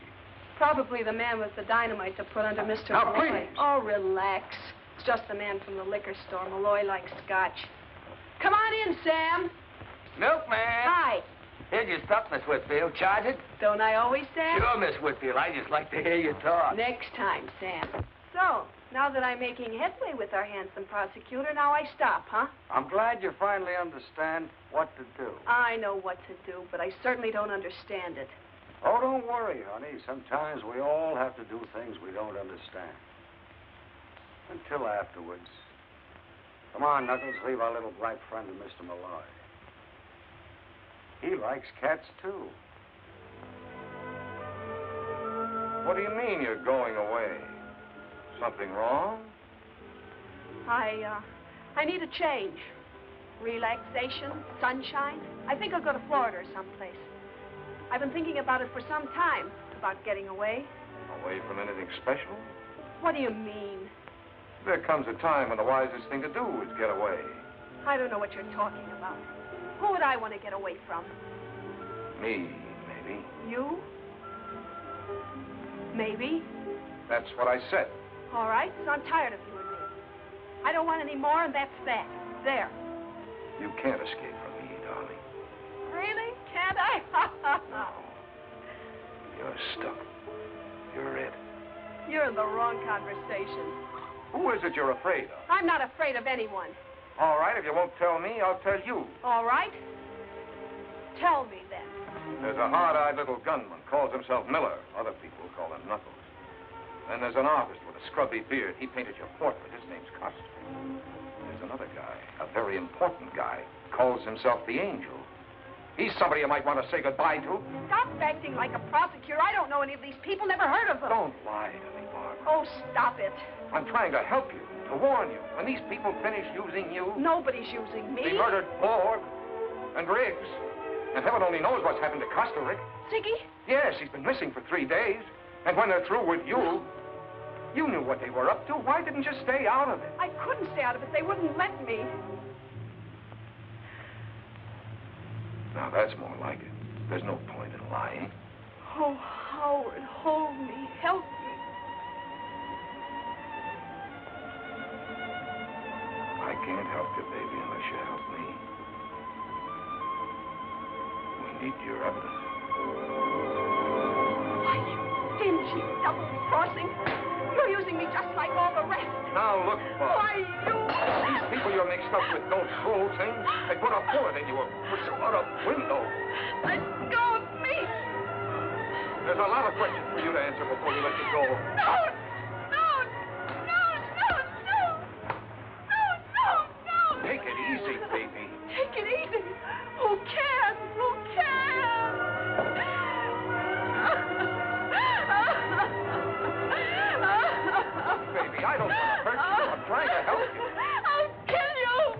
Probably the man with the dynamite to put under Mr. Now, Malloy. please. Oh, relax. It's just the man from the liquor store. Malloy likes scotch. Come on in, Sam. Milkman. Hi. Here's your stuff, Miss Whitfield. Charge it? Don't I always, Sam? Sure, Miss Whitfield. I just like to hear you talk. Next time, Sam. So, now that I'm making headway with our handsome prosecutor, now I stop, huh? I'm glad you finally understand what to do. I know what to do, but I certainly don't understand it. Oh, don't worry, honey. Sometimes we all have to do things we don't understand. Until afterwards. Come on, Knuckles, leave our little black friend to Mr. Malloy. He likes cats, too. What do you mean you're going away? Something wrong? I need a change. Relaxation, sunshine. I think I'll go to Florida or someplace. I've been thinking about it for some time, about getting away. Away from anything special? What do you mean? There comes a time when the wisest thing to do is get away. I don't know what you're talking about. Who would I want to get away from? Me, maybe. You? Maybe. That's what I said. All right, so I'm tired of you and me. I don't want any more, and that's that. There. You can't escape from me, darling. Really? Can't I? You're stuck. You're it. You're in the wrong conversation. Who is it you're afraid of? I'm not afraid of anyone. All right, if you won't tell me, I'll tell you. All right? Tell me, then. There's a hard-eyed little gunman, calls himself Miller. Other people call him Knuckles. Then there's an artist with a scrubby beard. He painted your portrait. His name's Costa. There's another guy, a very important guy, calls himself the Angel. He's somebody you might want to say goodbye to. Stop acting like a prosecutor. I don't know any of these people, never heard of them. Don't lie to me, Barbara. Oh, stop it. I'm trying to help you, to warn you. When these people finish using you... Nobody's using me. They murdered Borg and Riggs. And heaven only knows what's happened to Costa, Rick. Ziggy? Yes, he's been missing for 3 days. And when they're through with you, you knew what they were up to. Why didn't you stay out of it? I couldn't stay out of it. They wouldn't let me. Now, that's more like it. There's no point in lying. Oh, Howard, hold me. Help me. I can't help you, baby, unless you help me. We need your evidence. Why, you dingy, double-crossing. You're using me just like all the rest. Now, look, Bob. Why, you... These people you're mixed up with don't fool things. They put a bullet in you or push you out a window. Let go of me. There's a lot of questions for you to answer before you let you go. No. Take it easy, baby. Take it easy. Who can? Who can? Baby, I don't want to hurt you. I'm trying to help you. I'll kill you.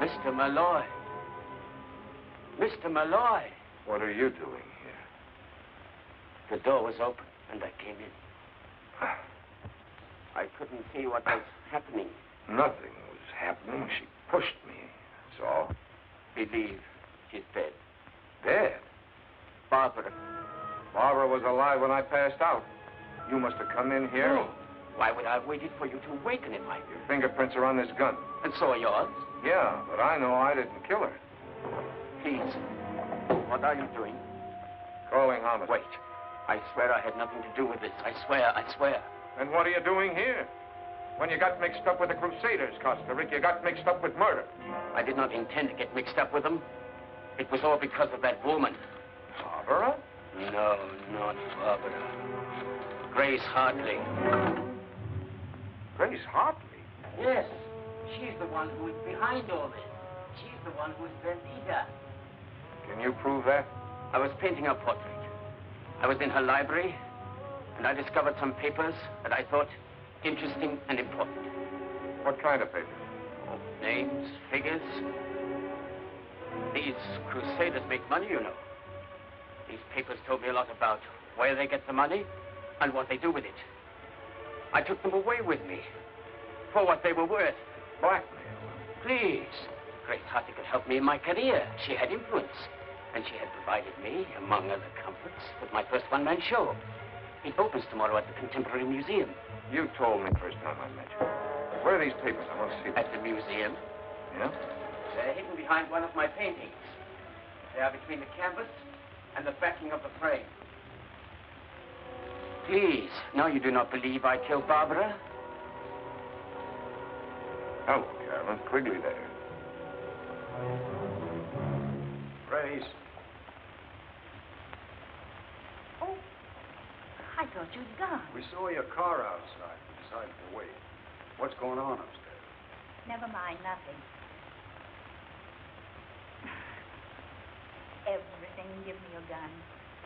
Mr. Malloy. Mr. Malloy. What are you doing here? The door was open, and I came in. I couldn't see what was happening. Nothing was happening. She pushed me. That's all. Believe she's dead. Dead? Barbara. Barbara was alive when I passed out. You must have come in here. No. Why would I have waited for you to awaken if I... Your fingerprints are on this gun. And so are yours. Yeah, but I know I didn't kill her. Please. What are you doing? Calling homicide. Wait. I swear I had nothing to do with this. I swear. And what are you doing here? When you got mixed up with the Crusaders, Costa Rica, you got mixed up with murder. I did not intend to get mixed up with them. It was all because of that woman. Barbara? No, not Barbara. Grace Hartley. Grace Hartley? Yes. She's the one who is behind all this. She's the one who is their leader. Can you prove that? I was painting her portrait. I was in her library, and I discovered some papers that I thought interesting and important. What kind of papers? Oh, names, figures. These Crusaders make money, you know. These papers told me a lot about where they get the money and what they do with it. I took them away with me for what they were worth. Blackmail? Please. Grace Hartley could help me in my career. She had influence. And she had provided me, among other comforts, with my first one-man show. It opens tomorrow at the Contemporary Museum. You told me first time I met you. Where are these papers? I want to see them. At the museum. Yeah? They're hidden behind one of my paintings. They are between the canvas and the backing of the frame. Please, now you do not believe I killed Barbara? Hello, Carolyn. Quigley there. Grace. Oh, I thought you'd gone. We saw your car outside. We decided to wait. What's going on upstairs? Never mind, nothing. Everything. Give me your gun.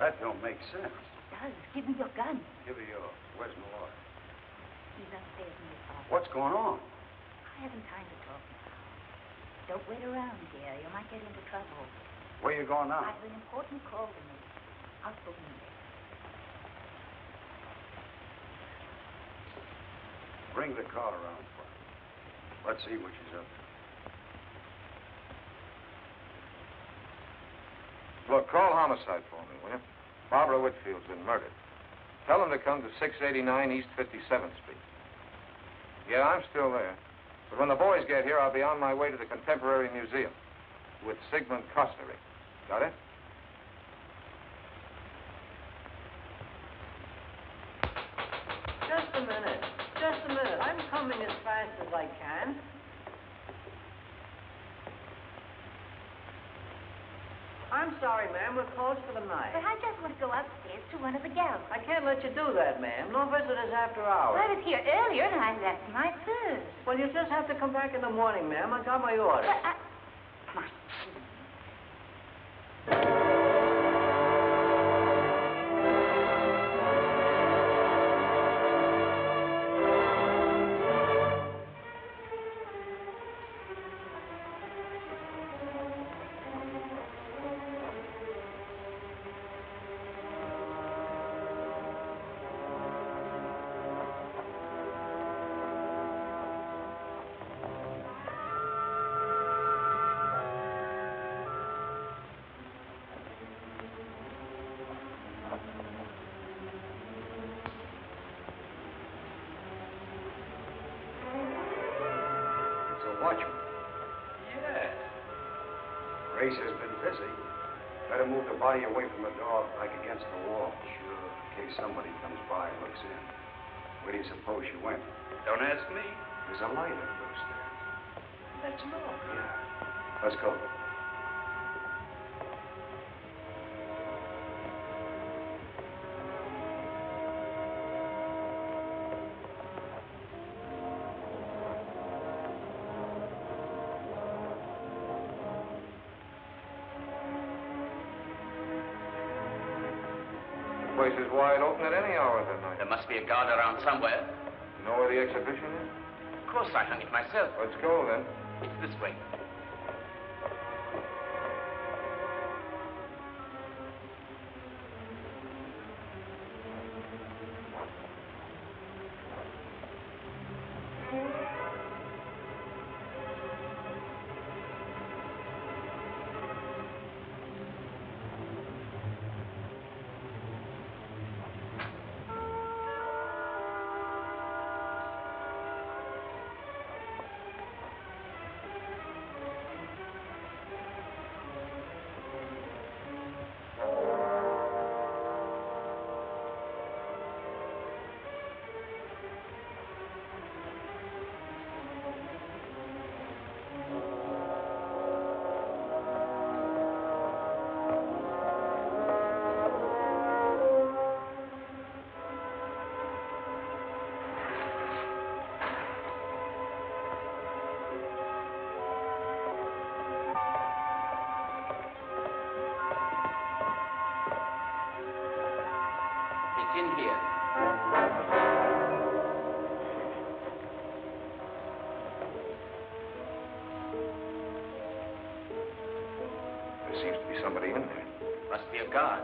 That don't make sense. It does. Give me your gun. Give her yours. Where's Malloy? He's upstairs in his office. What's going on? I haven't time to talk now. Don't wait around, dear. You might get into trouble. Where you going now? I have an important call to make. I'll phone you later. Bring the car around front. Let's see what she's up to. Look, call homicide for me, will you? Barbara Whitfield's been murdered. Tell them to come to 689 East 57th Street. Yeah, I'm still there. But when the boys get here, I'll be on my way to the Contemporary Museum with Sigmund Costa Rica. Got it? Just a minute. Just a minute. I'm coming as fast as I can. I'm sorry, ma'am. We're closed for the night. But I just want to go upstairs to one of the galleries. I can't let you do that, ma'am. No visitors after hours. I was here earlier and I left my purse. Well, you just have to come back in the morning, ma'am. I got my orders. But my Watchman. Yes. Grace has been busy. Better move the body away from the door, like against the wall. Sure. In case somebody comes by and looks in. Where do you suppose she went? Don't ask me. There's a lighter loose there. Let's look. Yeah. Let's go. The place is wide open at any hour of the night. There must be a guard around somewhere. You know where the exhibition is? Of course, I hung it myself. Let's go, then. It's this way. somebody in there. Must be a guard.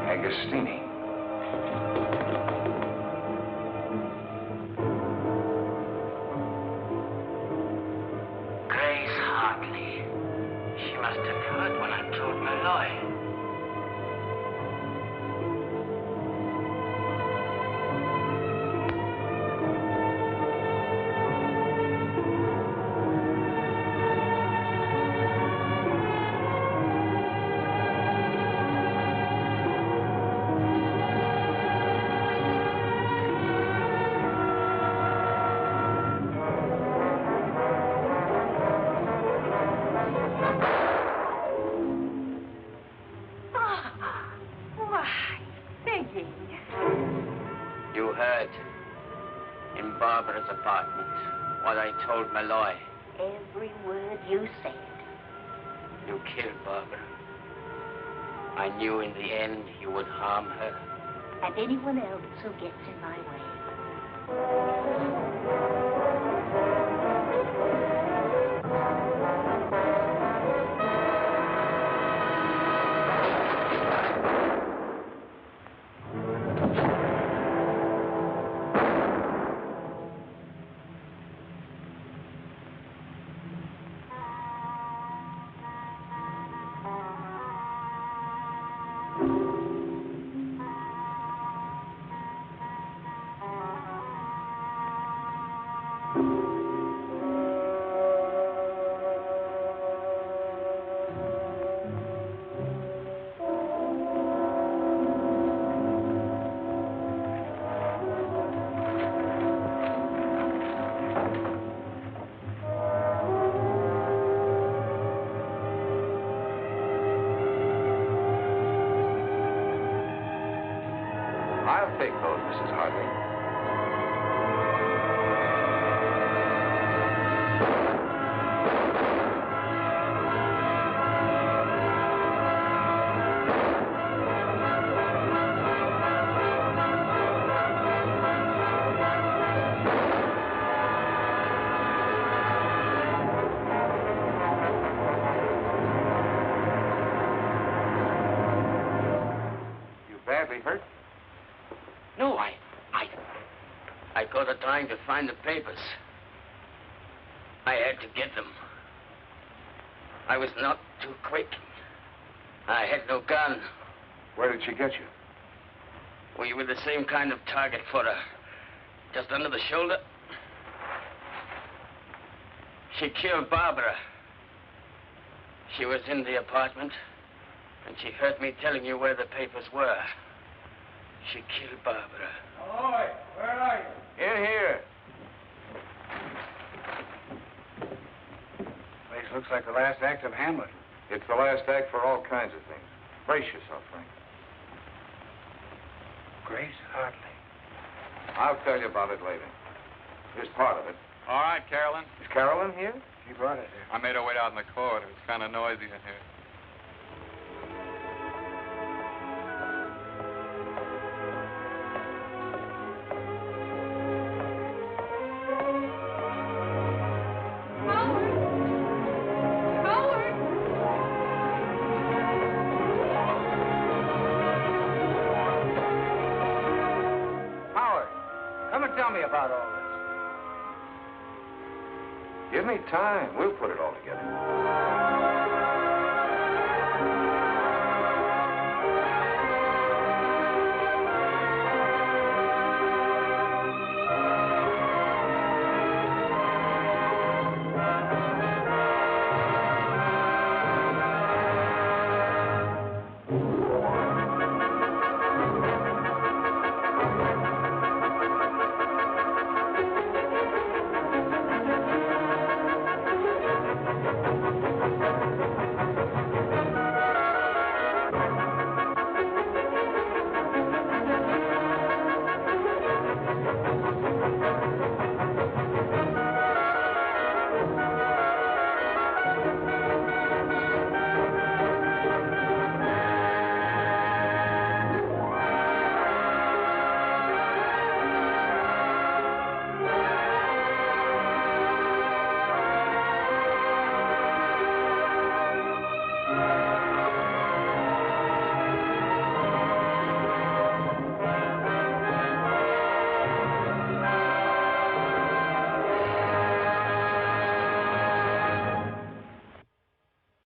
Agostini. Grace Hartley. She must have heard when I told Malloy. You heard in Barbara's apartment what I told Malloy. Every word you said. You killed Barbara. I knew in the end you would harm her. And anyone else who gets in my way. I'll take those, Mrs. Hartley. You badly hurt? No, I got a trying to find the papers. I had to get them. I was not too quick. I had no gun. Where did she get you? We were the same kind of target for her. Just under the shoulder. She killed Barbara. She was in the apartment, and she heard me telling you where the papers were. She killed Barbara. Malloy, where are you? In here. Place looks like the last act of Hamlet. It's the last act for all kinds of things. Brace yourself, Frank. Grace Hartley. I'll tell you about it later. Here's part of it. All right, Carolyn. Is Carolyn here? She brought us here. I made her wait out in the corridor. It's kind of noisy in here. Howard, come and tell me about all this. Give me time. We'll put it all together.